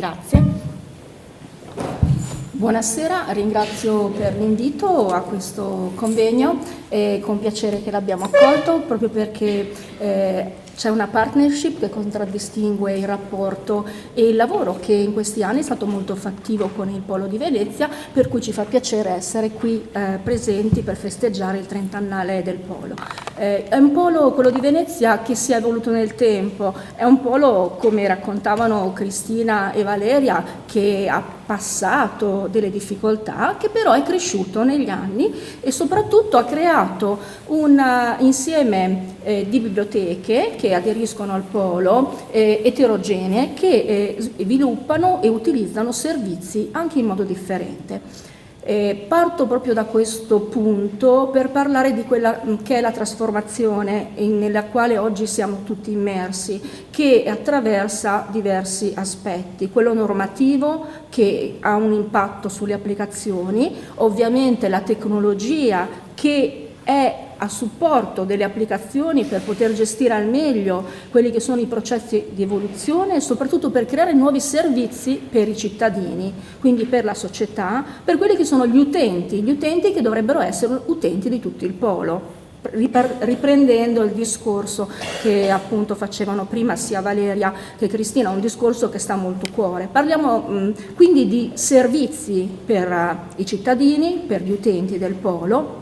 Grazie. Buonasera, ringrazio per l'invito a questo convegno, è con piacere che l'abbiamo accolto proprio perché c'è una partnership che contraddistingue il rapporto e il lavoro che in questi anni è stato molto fattivo con il Polo di Venezia, per cui ci fa piacere essere qui presenti per festeggiare il 30ennale del Polo. È un polo, quello di Venezia, che si è evoluto nel tempo, è un polo, come raccontavano Cristina e Valeria, che ha passato delle difficoltà, che però è cresciuto negli anni e soprattutto ha creato un insieme di biblioteche che aderiscono al polo, eterogenee, che sviluppano e utilizzano servizi anche in modo differente. Parto proprio da questo punto per parlare di quella che è la trasformazione nella quale oggi siamo tutti immersi, che attraversa diversi aspetti: quello normativo, che ha un impatto sulle applicazioni, ovviamente la tecnologia, che è a supporto delle applicazioni per poter gestire al meglio quelli che sono i processi di evoluzione e soprattutto per creare nuovi servizi per i cittadini, quindi per la società, per quelli che sono gli utenti che dovrebbero essere utenti di tutto il polo. Riprendendo il discorso che appunto facevano prima sia Valeria che Cristina, un discorso che sta molto a cuore. Parliamo quindi di servizi per i cittadini, per gli utenti del polo,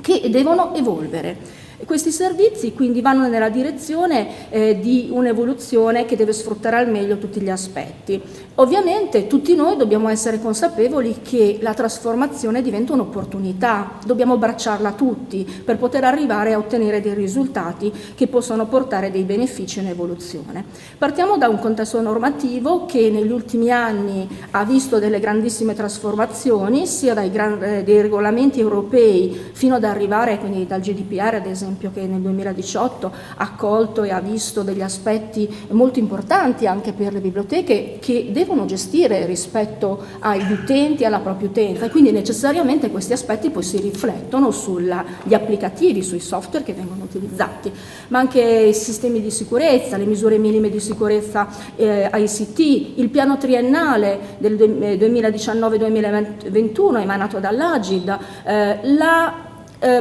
che devono evolvere. Questi servizi quindi vanno nella direzione di un'evoluzione che deve sfruttare al meglio tutti gli aspetti. Ovviamente tutti noi dobbiamo essere consapevoli che la trasformazione diventa un'opportunità, dobbiamo abbracciarla tutti per poter arrivare a ottenere dei risultati che possano portare dei benefici in evoluzione. Partiamo da un contesto normativo che negli ultimi anni ha visto delle grandissime trasformazioni, sia dei regolamenti europei fino ad arrivare, quindi dal GDPR ad esempio, che nel 2018 ha accolto e ha visto degli aspetti molto importanti anche per le biblioteche, che devono gestire rispetto agli utenti e alla propria utenza, e quindi necessariamente questi aspetti poi si riflettono sugli applicativi, sui software che vengono utilizzati, ma anche i sistemi di sicurezza, le misure minime di sicurezza ICT, il piano triennale del 2019-2021 emanato dall'Agid, la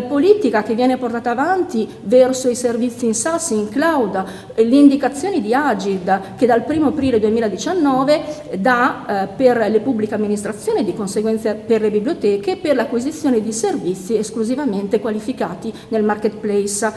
politica che viene portata avanti verso i servizi in SaaS, in cloud, le indicazioni di Agid che dal 1° aprile 2019 dà per le pubbliche amministrazioni e di conseguenza per le biblioteche, per l'acquisizione di servizi esclusivamente qualificati nel marketplace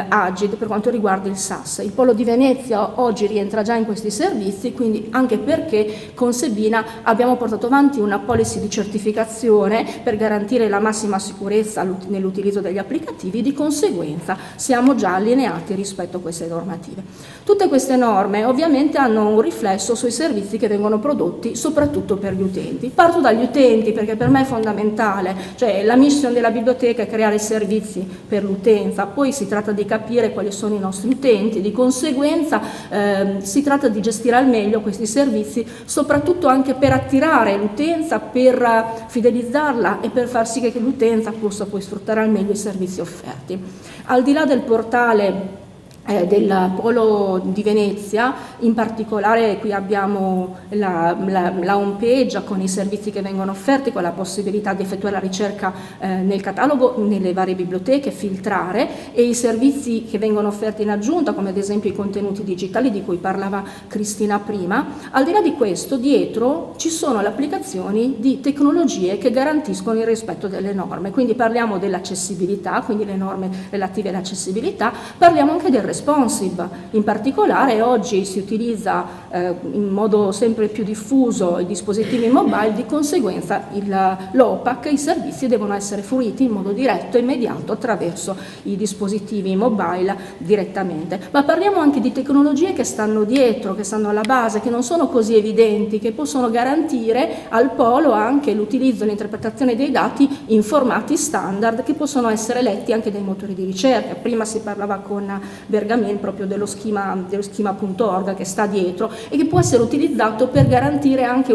Agid per quanto riguarda il SaaS. Il Polo di Venezia oggi rientra già in questi servizi, quindi anche perché con Sebina abbiamo portato avanti una policy di certificazione per garantire la massima sicurezza nell'utilizzo degli applicativi, di conseguenza siamo già allineati rispetto a queste normative. Tutte queste norme ovviamente hanno un riflesso sui servizi che vengono prodotti soprattutto per gli utenti. Parto dagli utenti perché per me è fondamentale, cioè la mission della biblioteca è creare servizi per l'utenza, poi si tratta di capire quali sono i nostri utenti, di conseguenza si tratta di gestire al meglio questi servizi, soprattutto anche per attirare l'utenza, per fidelizzarla e per far sì che l'utenza possa poi sfruttare al meglio i servizi offerti. Al di là del portale del Polo di Venezia, in particolare qui abbiamo la home page con i servizi che vengono offerti, con la possibilità di effettuare la ricerca nel catalogo, nelle varie biblioteche, filtrare, e i servizi che vengono offerti in aggiunta, come ad esempio i contenuti digitali di cui parlava Cristina prima. Al di là di questo, dietro ci sono le applicazioni di tecnologie che garantiscono il rispetto delle norme, quindi parliamo dell'accessibilità, quindi le norme relative all'accessibilità, parliamo anche del responsive. In particolare oggi si utilizza in modo sempre più diffuso i dispositivi mobile, di conseguenza l'OPAC, i servizi devono essere fruiti in modo diretto e immediato attraverso i dispositivi mobile direttamente. Ma parliamo anche di tecnologie che stanno dietro, che stanno alla base, che non sono così evidenti, che possono garantire al polo anche l'utilizzo e l'interpretazione dei dati in formati standard che possono essere letti anche dai motori di ricerca. Prima si parlava con Bergamin proprio dello schema.org che sta dietro e che può essere utilizzato per garantire anche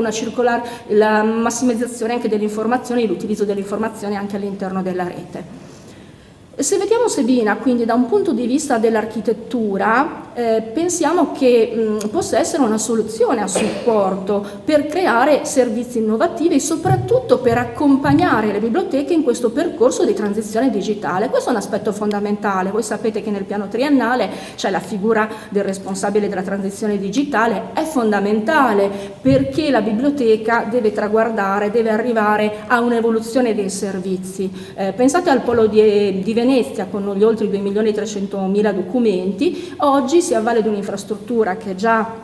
la massimizzazione anche delle informazioni e l'utilizzo delle informazioni anche all'interno della rete. Se vediamo Sebina, quindi da un punto di vista dell'architettura, pensiamo che possa essere una soluzione a supporto per creare servizi innovativi e soprattutto per accompagnare le biblioteche in questo percorso di transizione digitale. Questo è un aspetto fondamentale. Voi sapete che nel piano triennale c'è la figura del responsabile della transizione digitale, è fondamentale perché la biblioteca deve traguardare, deve arrivare a un'evoluzione dei servizi. Pensate al Polo di Venezia con gli oltre 2.300.000 documenti, oggi si avvale di un'infrastruttura che già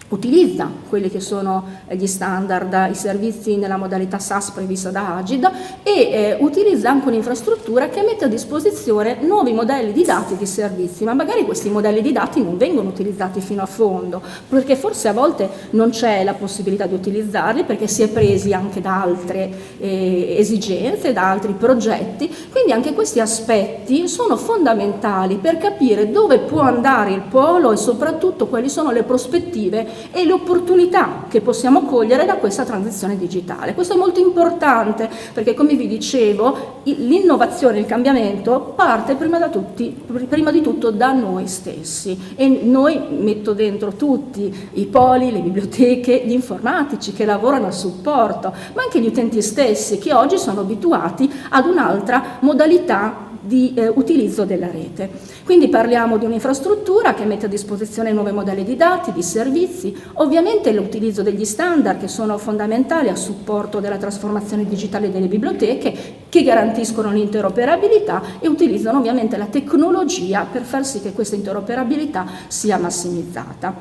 utilizza quelli che sono gli standard, i servizi nella modalità SaaS prevista da Agid e utilizza anche un'infrastruttura che mette a disposizione nuovi modelli di dati e di servizi, ma magari questi modelli di dati non vengono utilizzati fino a fondo, perché forse a volte non c'è la possibilità di utilizzarli perché si è presi anche da altre esigenze, da altri progetti, quindi anche questi aspetti sono fondamentali per capire dove può andare il polo e soprattutto quali sono le prospettive e le opportunità che possiamo cogliere da questa transizione digitale. Questo è molto importante perché, come vi dicevo, l'innovazione, il cambiamento parte prima di tutto da noi stessi, e noi metto dentro tutti i poli, le biblioteche, gli informatici che lavorano a supporto, ma anche gli utenti stessi che oggi sono abituati ad un'altra modalità di utilizzo della rete. Quindi parliamo di un'infrastruttura che mette a disposizione nuovi modelli di dati, di servizi, ovviamente l'utilizzo degli standard che sono fondamentali a supporto della trasformazione digitale delle biblioteche, che garantiscono l'interoperabilità e utilizzano ovviamente la tecnologia per far sì che questa interoperabilità sia massimizzata.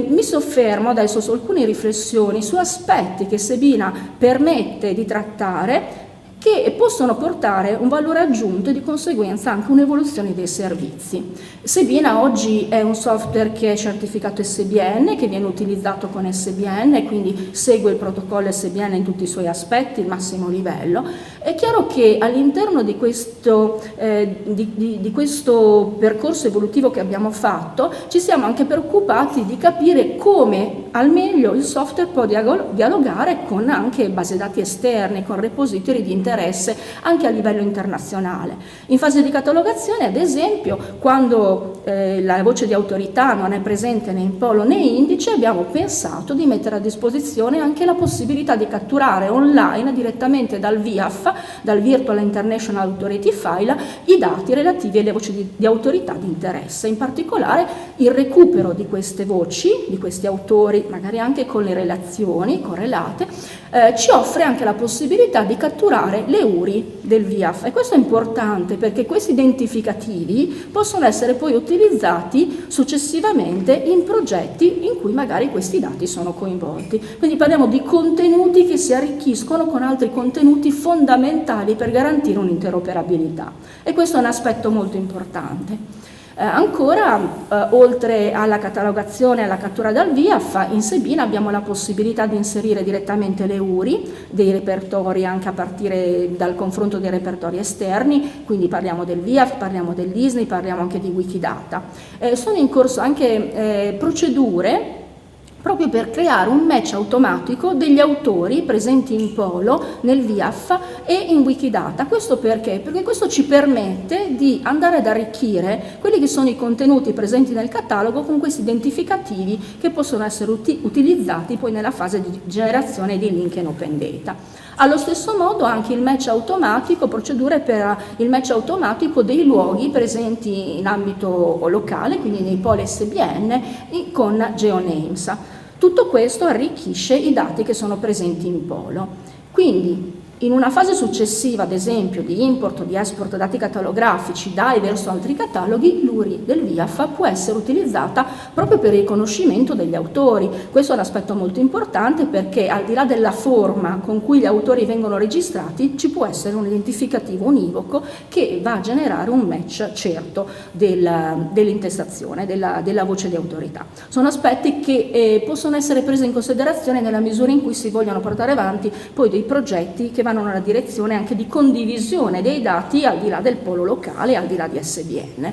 Mi soffermo adesso su alcune riflessioni su aspetti che Sebina permette di trattare che possono portare un valore aggiunto e di conseguenza anche un'evoluzione dei servizi. Sebina oggi è un software che è certificato SBN, che viene utilizzato con SBN, quindi segue il protocollo SBN in tutti i suoi aspetti, il massimo livello. È chiaro che all'interno di questo percorso evolutivo che abbiamo fatto ci siamo anche preoccupati di capire come al meglio il software può dialogare con anche base dati esterne, con repository di interesse anche a livello internazionale. In fase di catalogazione, ad esempio, quando la voce di autorità non è presente né in polo né indice, abbiamo pensato di mettere a disposizione anche la possibilità di catturare online direttamente dal VIAF, dal Virtual International Authority File, i dati relativi alle voci di autorità di interesse. In particolare il recupero di queste voci, di questi autori, magari anche con le relazioni correlate, ci offre anche la possibilità di catturare le URI del VIAF, e questo è importante perché questi identificativi possono essere poi utilizzati successivamente in progetti in cui magari questi dati sono coinvolti. Quindi parliamo di contenuti che si arricchiscono con altri contenuti fondamentali per garantire un'interoperabilità, e questo è un aspetto molto importante. Ancora, oltre alla catalogazione e alla cattura dal VIAF, in Sebina abbiamo la possibilità di inserire direttamente le URI dei repertori anche a partire dal confronto dei repertori esterni, quindi parliamo del VIAF, parliamo dell'ISNI, parliamo anche di Wikidata. Sono in corso anche procedure proprio per creare un match automatico degli autori presenti in polo, nel VIAF e in Wikidata. Questo perché? Perché questo ci permette di andare ad arricchire quelli che sono i contenuti presenti nel catalogo con questi identificativi che possono essere utilizzati poi nella fase di generazione di link in open data. Allo stesso modo anche il match automatico, procedure per il match automatico dei luoghi presenti in ambito locale, quindi nei poli SBN con GeoNames. Tutto questo arricchisce i dati che sono presenti in polo. Quindi in una fase successiva, ad esempio, di import o di export dati catalografici da e verso altri cataloghi, l'URI del VIAF può essere utilizzata proprio per il riconoscimento degli autori. Questo è un aspetto molto importante perché al di là della forma con cui gli autori vengono registrati, ci può essere un identificativo univoco che va a generare un match certo dell'intestazione, della voce di autorità. Sono aspetti che possono essere presi in considerazione nella misura in cui si vogliono portare avanti poi dei progetti che vanno nella direzione anche di condivisione dei dati al di là del polo locale, al di là di SBN.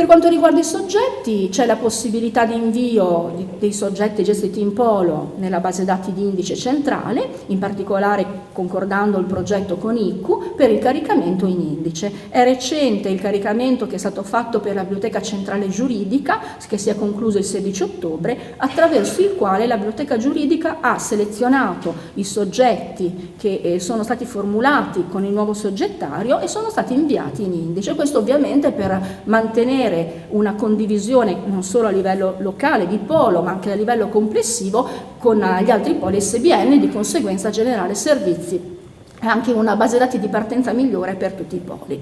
Per quanto riguarda i soggetti, c'è la possibilità di invio dei soggetti gestiti in polo nella base dati di indice centrale, in particolare concordando il progetto con ICCU per il caricamento in indice. È recente il caricamento che è stato fatto per la Biblioteca Centrale Giuridica, che si è concluso il 16 ottobre, attraverso il quale la Biblioteca Giuridica ha selezionato i soggetti che sono stati formulati con il nuovo soggettario e sono stati inviati in indice. Questo ovviamente per mantenere una condivisione non solo a livello locale di polo ma anche a livello complessivo con gli altri poli SBN, di conseguenza generare servizi e anche una base dati di partenza migliore per tutti i poli.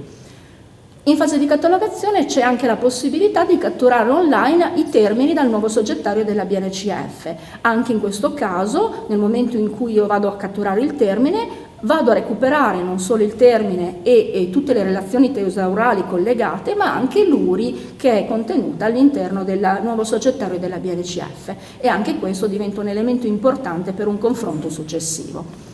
In fase di catalogazione c'è anche la possibilità di catturare online i termini dal nuovo soggettario della BNCF. Anche in questo caso, nel momento in cui io vado a catturare il termine, vado a recuperare non solo il termine e tutte le relazioni tesaurali collegate, ma anche l'URI che è contenuta all'interno del nuovo soggettario della BNCF, e anche questo diventa un elemento importante per un confronto successivo.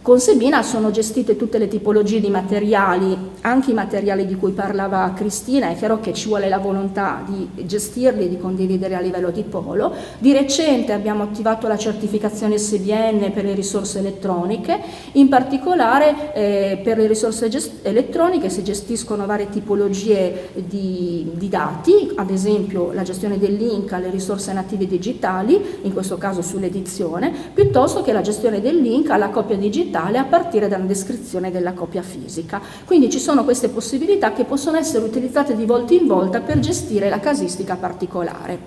Con Sebina sono gestite tutte le tipologie di materiali, anche i materiali di cui parlava Cristina. È chiaro che ci vuole la volontà di gestirli e di condividere a livello di polo. Di recente abbiamo attivato la certificazione SBN per le risorse elettroniche, in particolare per le risorse elettroniche si gestiscono varie tipologie di dati, ad esempio la gestione del link alle risorse native digitali, in questo caso sull'edizione, piuttosto che la gestione del link alla copia digitale a partire da una descrizione della copia fisica. Quindi ci sono queste possibilità che possono essere utilizzate di volta in volta per gestire la casistica particolare.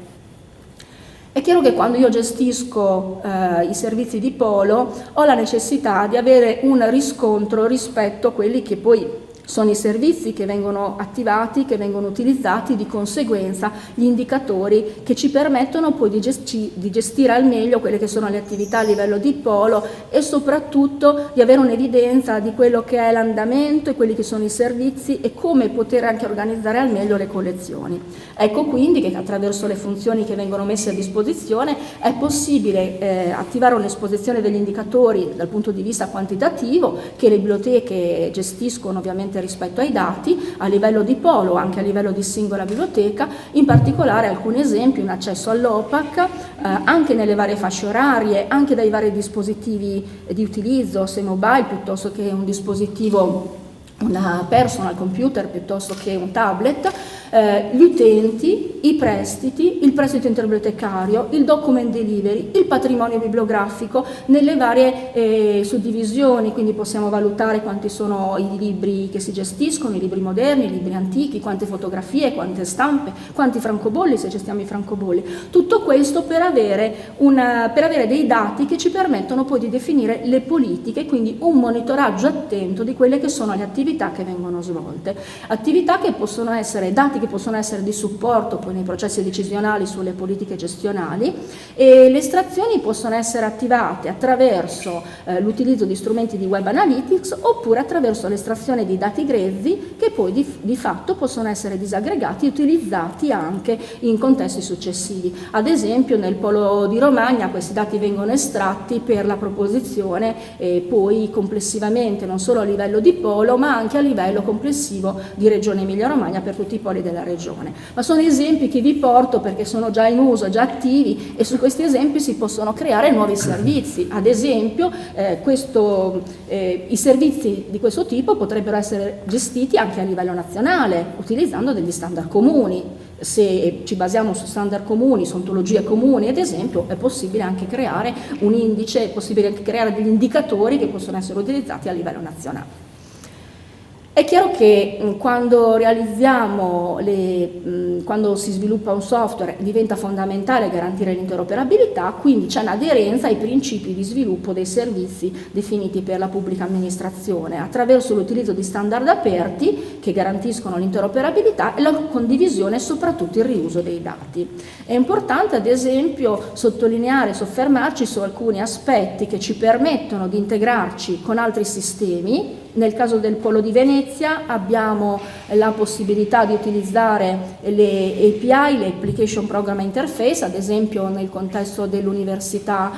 È chiaro che quando io gestisco i servizi di polo ho la necessità di avere un riscontro rispetto a quelli che poi sono i servizi che vengono attivati, che vengono utilizzati, di conseguenza gli indicatori che ci permettono poi di gestire al meglio quelle che sono le attività a livello di polo e soprattutto di avere un'evidenza di quello che è l'andamento e quelli che sono i servizi e come poter anche organizzare al meglio le collezioni. Ecco quindi che attraverso le funzioni che vengono messe a disposizione è possibile attivare un'esposizione degli indicatori dal punto di vista quantitativo che le biblioteche gestiscono ovviamente rispetto ai dati a livello di polo, anche a livello di singola biblioteca, in particolare alcuni esempi: un accesso all'OPAC anche nelle varie fasce orarie, anche dai vari dispositivi di utilizzo, se mobile piuttosto che un dispositivo, una personal computer piuttosto che un tablet, gli utenti, i prestiti, il prestito interbibliotecario, il document delivery, il patrimonio bibliografico nelle varie suddivisioni. Quindi possiamo valutare quanti sono i libri che si gestiscono, i libri moderni, i libri antichi, quante fotografie, quante stampe, quanti francobolli, se gestiamo i francobolli. Tutto questo per avere dei dati che ci permettono poi di definire le politiche, quindi un monitoraggio attento di quelle che sono le attività che vengono svolte, attività che possono essere dati che possono essere di supporto poi nei processi decisionali sulle politiche gestionali, e le estrazioni possono essere attivate attraverso l'utilizzo di strumenti di web analytics oppure attraverso l'estrazione di dati grezzi che poi di fatto possono essere disaggregati e utilizzati anche in contesti successivi. Ad esempio nel polo di Romagna questi dati vengono estratti per la proposizione poi complessivamente non solo a livello di polo ma anche a livello complessivo di Regione Emilia-Romagna per tutti i poli della regione. Ma sono esempi che vi porto perché sono già in uso, già attivi, e su questi esempi si possono creare nuovi servizi. Ad esempio i servizi di questo tipo potrebbero essere gestiti anche a livello nazionale utilizzando degli standard comuni. Se ci basiamo su standard comuni, su ontologie comuni ad esempio, è possibile anche creare un indice, è possibile anche creare degli indicatori che possono essere utilizzati a livello nazionale. È chiaro che quando quando si sviluppa un software diventa fondamentale garantire l'interoperabilità, quindi c'è un'aderenza ai principi di sviluppo dei servizi definiti per la pubblica amministrazione attraverso l'utilizzo di standard aperti che garantiscono l'interoperabilità e la condivisione e soprattutto il riuso dei dati. È importante ad esempio sottolineare e soffermarci su alcuni aspetti che ci permettono di integrarci con altri sistemi. Nel caso del Polo di Venezia abbiamo la possibilità di utilizzare le API, le Application Program Interface, ad esempio nel contesto dell'Università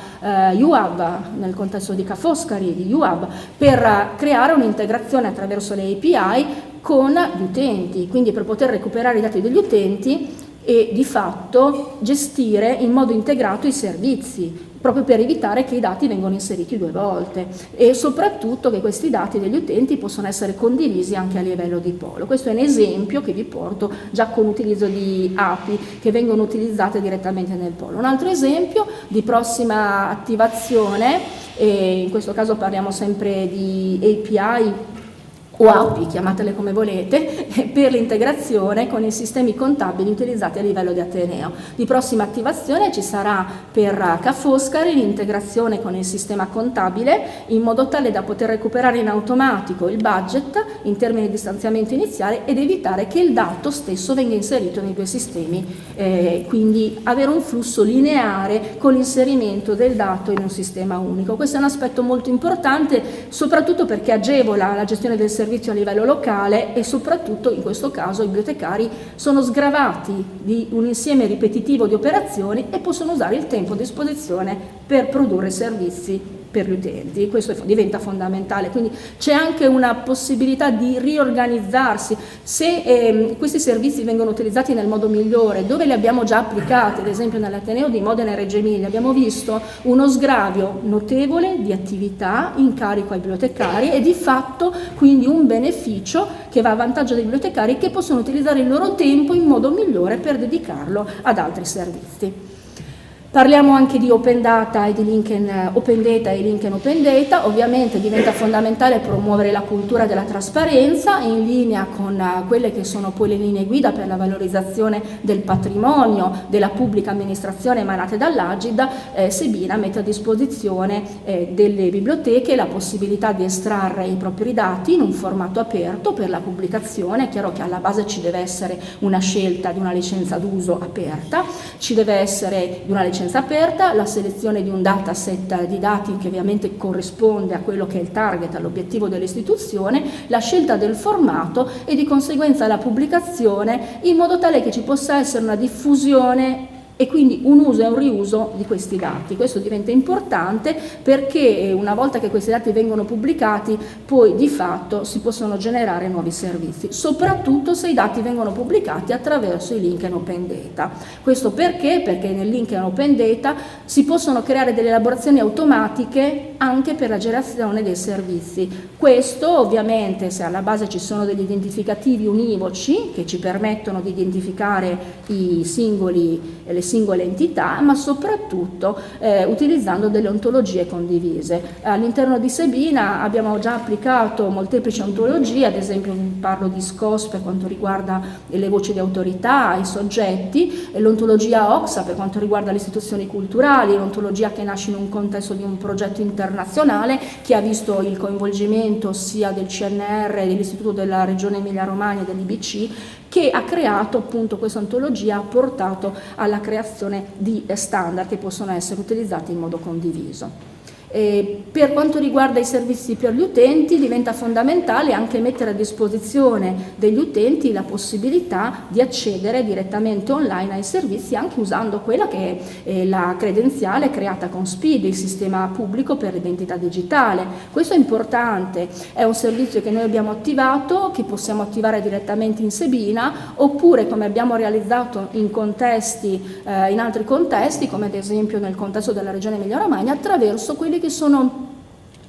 UAB, nel contesto di Ca' Foscari di UAB, per creare un'integrazione attraverso le API con gli utenti, quindi per poter recuperare i dati degli utenti e di fatto gestire in modo integrato i servizi, proprio per evitare che i dati vengano inseriti 2 volte e soprattutto che questi dati degli utenti possono essere condivisi anche a livello di polo. Questo è un esempio che vi porto già con l'utilizzo di API che vengono utilizzate direttamente nel polo. Un altro esempio di prossima attivazione, e in questo caso parliamo sempre di API o API, chiamatele come volete, per l'integrazione con i sistemi contabili utilizzati a livello di Ateneo. Di prossima attivazione ci sarà per Ca' Foscari l'integrazione con il sistema contabile in modo tale da poter recuperare in automatico il budget in termini di stanziamento iniziale ed evitare che il dato stesso venga inserito nei 2 sistemi, quindi avere un flusso lineare con l'inserimento del dato in un sistema unico. Questo è un aspetto molto importante, soprattutto perché agevola la gestione del servizio a livello locale e soprattutto in questo caso i bibliotecari sono sgravati di un insieme ripetitivo di operazioni e possono usare il tempo a disposizione per produrre servizi per gli utenti. Questo diventa fondamentale, quindi c'è anche una possibilità di riorganizzarsi. Se questi servizi vengono utilizzati nel modo migliore, dove li abbiamo già applicati, ad esempio nell'Ateneo di Modena e Reggio Emilia, abbiamo visto uno sgravio notevole di attività in carico ai bibliotecari e di fatto quindi un beneficio che va a vantaggio dei bibliotecari che possono utilizzare il loro tempo in modo migliore per dedicarlo ad altri servizi. Parliamo anche di Open Data e di Open Data e Link in Open Data. Ovviamente diventa fondamentale promuovere la cultura della trasparenza in linea con quelle che sono poi le linee guida per la valorizzazione del patrimonio della pubblica amministrazione emanate dall'Agid. Sebina mette a disposizione delle biblioteche la possibilità di estrarre i propri dati in un formato aperto per la pubblicazione. È chiaro che alla base ci deve essere una scelta di una licenza d'uso aperta, ci deve essere di una licenza aperta, la selezione di un dataset di dati che ovviamente corrisponde a quello che è il target, all'obiettivo dell'istituzione, la scelta del formato e di conseguenza la pubblicazione in modo tale che ci possa essere una diffusione e quindi un uso e un riuso di questi dati. Questo diventa importante perché una volta che questi dati vengono pubblicati poi di fatto si possono generare nuovi servizi, soprattutto se i dati vengono pubblicati attraverso i link in Open Data. Questo perché? Perché nel link in Open Data si possono creare delle elaborazioni automatiche anche per la generazione dei servizi. Questo ovviamente se alla base ci sono degli identificativi univoci che ci permettono di identificare le singole entità, ma soprattutto utilizzando delle ontologie condivise. All'interno di Sebina abbiamo già applicato molteplici ontologie, ad esempio parlo di SCOS per quanto riguarda le voci di autorità, i soggetti, l'ontologia OXA per quanto riguarda le istituzioni culturali, l'ontologia che nasce in un contesto di un progetto internazionale che ha visto il coinvolgimento sia del CNR, dell'Istituto della Regione Emilia-Romagna e dell'IBC, che ha creato appunto questa ontologia, ha portato alla creazione di standard che possono essere utilizzati in modo condiviso. Per quanto riguarda i servizi per gli utenti diventa fondamentale anche mettere a disposizione degli utenti la possibilità di accedere direttamente online ai servizi anche usando quella che è la credenziale creata con SPID, il sistema pubblico per l'identità digitale. Questo è importante, è un servizio che noi abbiamo attivato, che possiamo attivare direttamente in Sebina oppure come abbiamo realizzato in altri contesti come ad esempio nel contesto della Regione Emilia-Romagna attraverso quelli che sono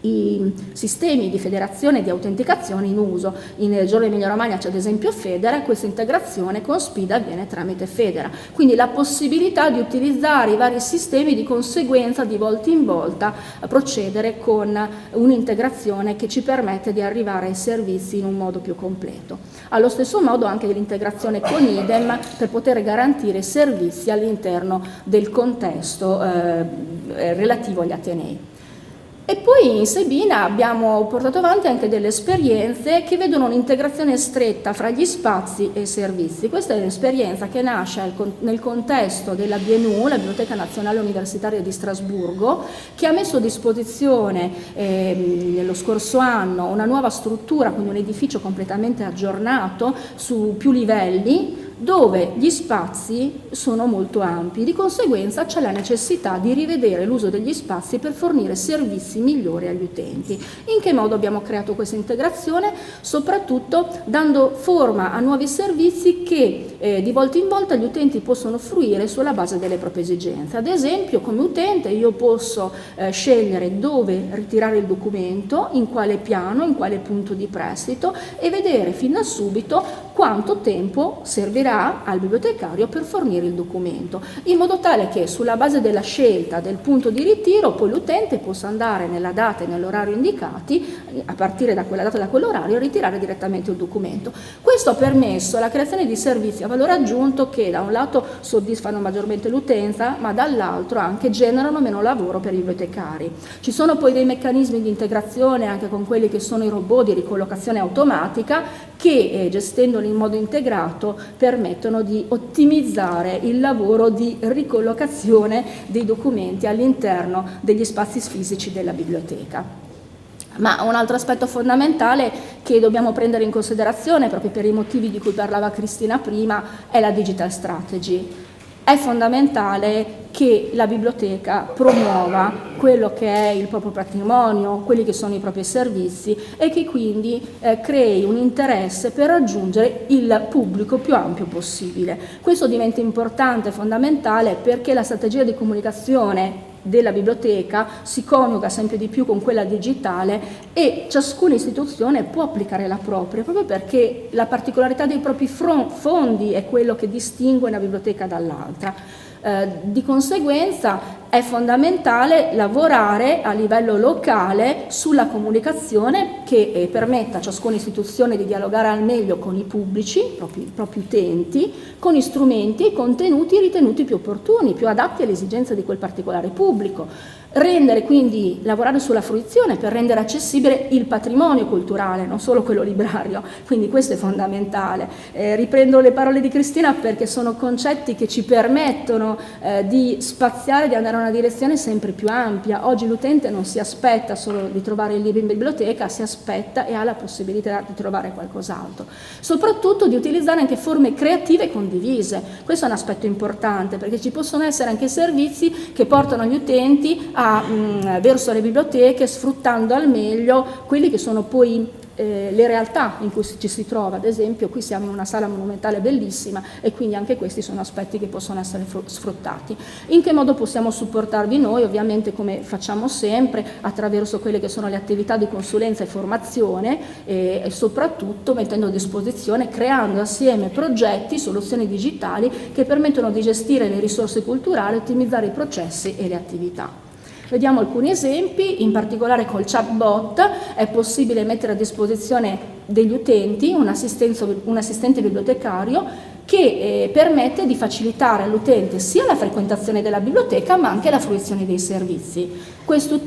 i sistemi di federazione e di autenticazione in uso. In Regione Emilia-Romagna c'è ad esempio Federa, questa integrazione con SPID avviene tramite Federa, quindi la possibilità di utilizzare i vari sistemi di conseguenza di volta in volta procedere con un'integrazione che ci permette di arrivare ai servizi in un modo più completo. Allo stesso modo anche l'integrazione con IDEM per poter garantire servizi all'interno del contesto relativo agli Atenei. E poi in Sebina abbiamo portato avanti anche delle esperienze che vedono un'integrazione stretta fra gli spazi e i servizi. Questa è un'esperienza che nasce nel contesto della BNU, la Biblioteca Nazionale Universitaria di Strasburgo, che ha messo a disposizione nello scorso anno una nuova struttura, quindi un edificio completamente aggiornato su più livelli, dove gli spazi sono molto ampi, di conseguenza c'è la necessità di rivedere l'uso degli spazi per fornire servizi migliori agli utenti. In che modo abbiamo creato questa integrazione? Soprattutto dando forma a nuovi servizi che di volta in volta gli utenti possono fruire sulla base delle proprie esigenze. Ad esempio, come utente io posso scegliere dove ritirare il documento, in quale piano, in quale punto di prestito, e vedere fin da subito quanto tempo servirà al bibliotecario per fornire il documento, in modo tale che sulla base della scelta del punto di ritiro poi l'utente possa andare nella data e nell'orario indicati, a partire da quella data e da quell'orario, e ritirare direttamente il documento. Questo ha permesso la creazione di servizi a valore aggiunto che da un lato soddisfano maggiormente l'utenza, ma dall'altro anche generano meno lavoro per i bibliotecari. Ci sono poi dei meccanismi di integrazione anche con quelli che sono i robot di ricollocazione automatica che, gestendoli in modo integrato, permettono di ottimizzare il lavoro di ricollocazione dei documenti all'interno degli spazi fisici della biblioteca. Ma un altro aspetto fondamentale che dobbiamo prendere in considerazione, proprio per i motivi di cui parlava Cristina prima, è la digital strategy. È fondamentale che la biblioteca promuova quello che è il proprio patrimonio, quelli che sono i propri servizi, e che quindi crei un interesse per raggiungere il pubblico più ampio possibile. Questo diventa importante, fondamentale, perché la strategia di comunicazione della biblioteca si coniuga sempre di più con quella digitale e ciascuna istituzione può applicare la propria, proprio perché la particolarità dei propri fondi è quello che distingue una biblioteca dall'altra. Di conseguenza è fondamentale lavorare a livello locale sulla comunicazione che permetta a ciascuna istituzione di dialogare al meglio con i pubblici, i propri utenti, con gli strumenti e contenuti ritenuti più opportuni, più adatti alle esigenze di quel particolare pubblico. Lavorare sulla fruizione per rendere accessibile il patrimonio culturale, non solo quello librario, quindi questo è fondamentale. Riprendo le parole di Cristina perché sono concetti che ci permettono di spaziare, di andare in una direzione sempre più ampia. Oggi l'utente non si aspetta solo di trovare il libro in biblioteca, si aspetta e ha la possibilità di trovare qualcos'altro. Soprattutto di utilizzare anche forme creative condivise. Questo è un aspetto importante perché ci possono essere anche servizi che portano gli utenti verso le biblioteche, sfruttando al meglio quelli che sono poi le realtà in cui ci si trova. Ad esempio qui siamo in una sala monumentale bellissima e quindi anche questi sono aspetti che possono essere sfruttati. In che modo possiamo supportarvi noi? Ovviamente, come facciamo sempre, attraverso quelle che sono le attività di consulenza e formazione e soprattutto mettendo a disposizione, creando assieme progetti, soluzioni digitali che permettono di gestire le risorse culturali, ottimizzare i processi e le attività. Vediamo alcuni esempi. In particolare col chatbot è possibile mettere a disposizione degli utenti un assistente bibliotecario che permette di facilitare all'utente sia la frequentazione della biblioteca ma anche la fruizione dei servizi. Questo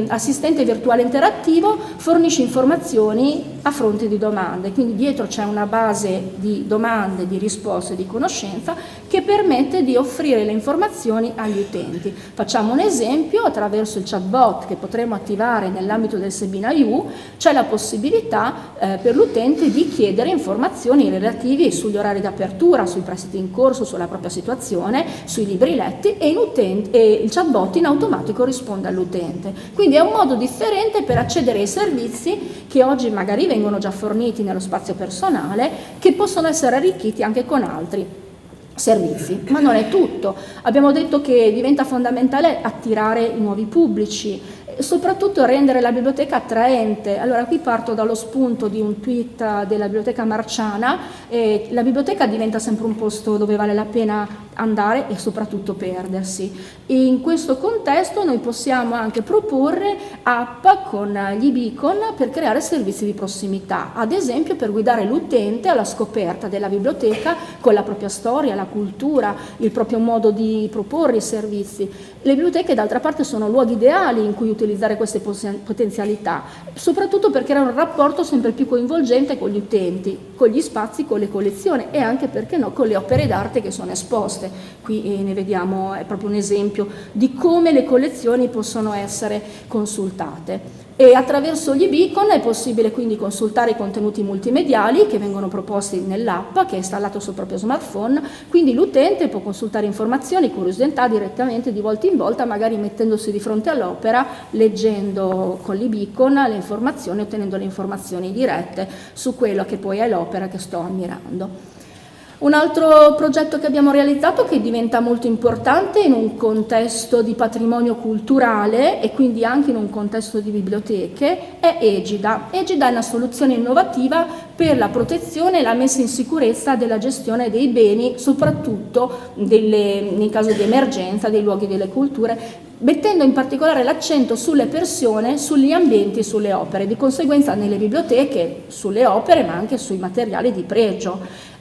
assistente virtuale interattivo fornisce informazioni a fronte di domande, quindi dietro c'è una base di domande, di risposte, di conoscenza che permette di offrire le informazioni agli utenti. Facciamo un esempio: attraverso il chatbot che potremo attivare nell'ambito del Sebina U c'è la possibilità per l'utente di chiedere informazioni relative sugli orari d'apertura, sui prestiti in corso, sulla propria situazione, sui libri letti e il chatbot in automatico risponde all'utente. Quindi è un modo differente per accedere ai servizi che oggi magari vengono già forniti nello spazio personale, che possono essere arricchiti anche con altri servizi. Ma non è tutto. Abbiamo detto che diventa fondamentale attirare i nuovi pubblici e soprattutto rendere la biblioteca attraente. Allora qui parto dallo spunto di un tweet della Biblioteca Marciana. La biblioteca diventa sempre un posto dove vale la pena andare e soprattutto perdersi. E in questo contesto noi possiamo anche proporre app con gli beacon per creare servizi di prossimità, ad esempio per guidare l'utente alla scoperta della biblioteca con la propria storia, la cultura, il proprio modo di proporre i servizi. Le biblioteche d'altra parte sono luoghi ideali in cui utilizzare queste potenzialità, soprattutto per creare un rapporto sempre più coinvolgente con gli utenti, con gli spazi, con le collezioni e anche, perché no, con le opere d'arte che sono esposte. Qui ne vediamo, è proprio un esempio di come le collezioni possono essere consultate. E attraverso gli beacon è possibile quindi consultare i contenuti multimediali che vengono proposti nell'app che è installato sul proprio smartphone, quindi l'utente può consultare informazioni, curiosità direttamente di volta in volta, magari mettendosi di fronte all'opera, leggendo con i beacon le informazioni, ottenendo le informazioni dirette su quello che poi è l'opera che sto ammirando. Un altro progetto che abbiamo realizzato, che diventa molto importante in un contesto di patrimonio culturale e quindi anche in un contesto di biblioteche, è Egida. Egida è una soluzione innovativa per la protezione e la messa in sicurezza della gestione dei beni, soprattutto in caso di emergenza dei luoghi delle culture, mettendo in particolare l'accento sulle persone, sugli ambienti e sulle opere, di conseguenza nelle biblioteche sulle opere ma anche sui materiali di pregio.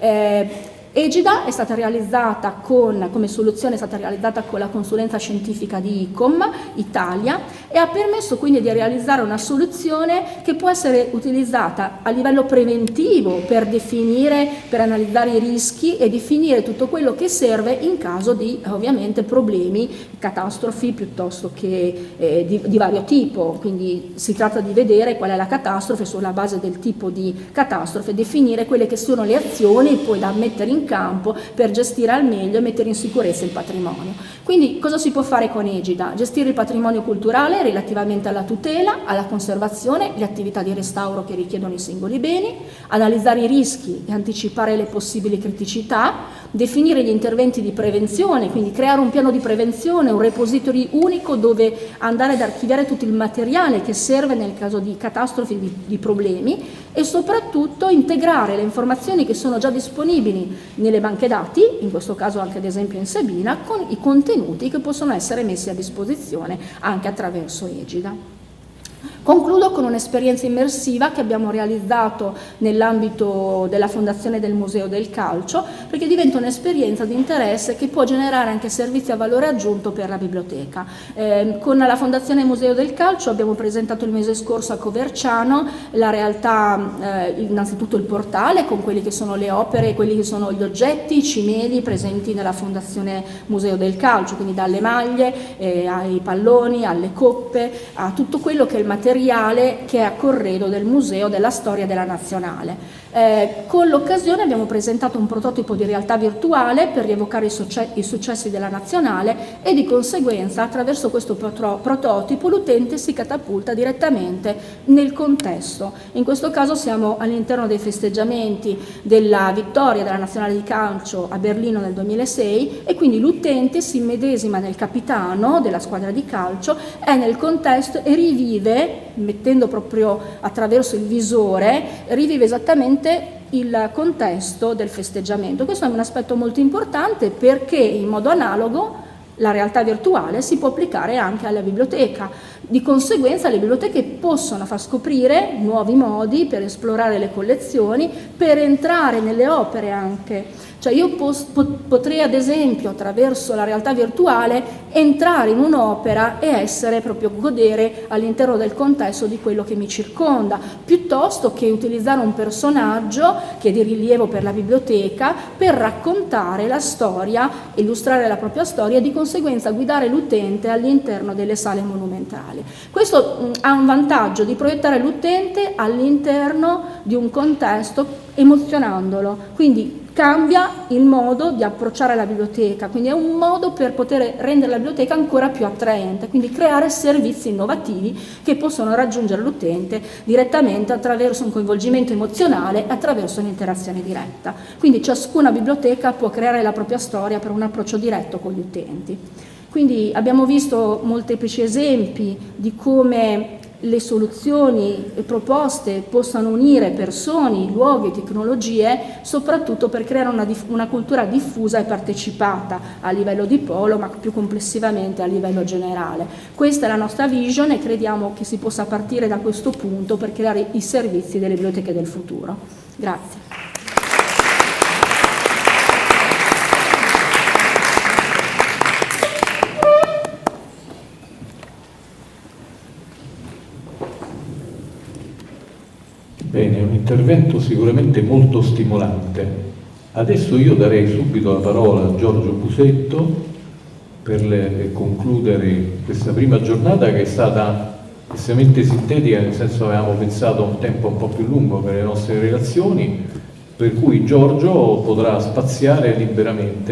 Egida è stata realizzata come soluzione è stata realizzata con la consulenza scientifica di ICOM Italia e ha permesso quindi di realizzare una soluzione che può essere utilizzata a livello preventivo per definire, per analizzare i rischi e definire tutto quello che serve in caso di ovviamente problemi, catastrofi piuttosto che di vario tipo. Quindi si tratta di vedere qual è la catastrofe, sulla base del tipo di catastrofe definire quelle che sono le azioni poi da mettere in campo per gestire al meglio e mettere in sicurezza il patrimonio. Quindi cosa si può fare con Egida? Gestire il patrimonio culturale relativamente alla tutela, alla conservazione, le attività di restauro che richiedono i singoli beni, analizzare i rischi e anticipare le possibili criticità, definire gli interventi di prevenzione, quindi creare un piano di prevenzione, un repository unico dove andare ad archiviare tutto il materiale che serve nel caso di catastrofi, di problemi, e soprattutto integrare le informazioni che sono già disponibili nelle banche dati, in questo caso anche ad esempio in Sabina, con i contenuti che possono essere messi a disposizione anche attraverso Egida. Concludo con un'esperienza immersiva che abbiamo realizzato nell'ambito della Fondazione del Museo del Calcio, perché diventa un'esperienza di interesse che può generare anche servizi a valore aggiunto per la biblioteca. Con la Fondazione Museo del Calcio abbiamo presentato il mese scorso a Coverciano la realtà, innanzitutto il portale con quelli che sono le opere, quelli che sono gli oggetti, i cimeli presenti nella Fondazione Museo del Calcio, quindi dalle maglie ai palloni, alle coppe, a tutto quello che è il materiale che è a corredo del museo della storia della nazionale. Con l'occasione abbiamo presentato un prototipo di realtà virtuale per rievocare i successi della nazionale e di conseguenza attraverso questo prototipo l'utente si catapulta direttamente nel contesto. In questo caso siamo all'interno dei festeggiamenti della vittoria della nazionale di calcio a Berlino nel 2006 e quindi l'utente si immedesima nel capitano della squadra di calcio, è nel contesto e rivive, mettendo proprio attraverso il visore, rivive esattamente il contesto del festeggiamento. Questo è un aspetto molto importante perché in modo analogo la realtà virtuale si può applicare anche alla biblioteca. Di conseguenza le biblioteche possono far scoprire nuovi modi per esplorare le collezioni, per entrare nelle opere anche. Cioè io potrei ad esempio attraverso la realtà virtuale entrare in un'opera e essere proprio godere all'interno del contesto di quello che mi circonda, piuttosto che utilizzare un personaggio che è di rilievo per la biblioteca per raccontare la storia, illustrare la propria storia e di conseguenza guidare l'utente all'interno delle sale monumentali. Questo ha un vantaggio di proiettare l'utente all'interno di un contesto emozionandolo, quindi cambia il modo di approcciare la biblioteca, quindi è un modo per poter rendere la biblioteca ancora più attraente, quindi creare servizi innovativi che possono raggiungere l'utente direttamente attraverso un coinvolgimento emozionale e attraverso un'interazione diretta. Quindi ciascuna biblioteca può creare la propria storia per un approccio diretto con gli utenti. Quindi abbiamo visto molteplici esempi di come le soluzioni proposte possano unire persone, luoghi e tecnologie, soprattutto per creare una cultura diffusa e partecipata a livello di polo, ma più complessivamente a livello generale. Questa è la nostra vision e crediamo che si possa partire da questo punto per creare i servizi delle biblioteche del futuro. Grazie. Bene, è un intervento sicuramente molto stimolante. Adesso io darei subito la parola a Giorgio Pusetto per concludere questa prima giornata che è stata estremamente sintetica, nel senso avevamo pensato a un tempo un po' più lungo per le nostre relazioni, per cui Giorgio potrà spaziare liberamente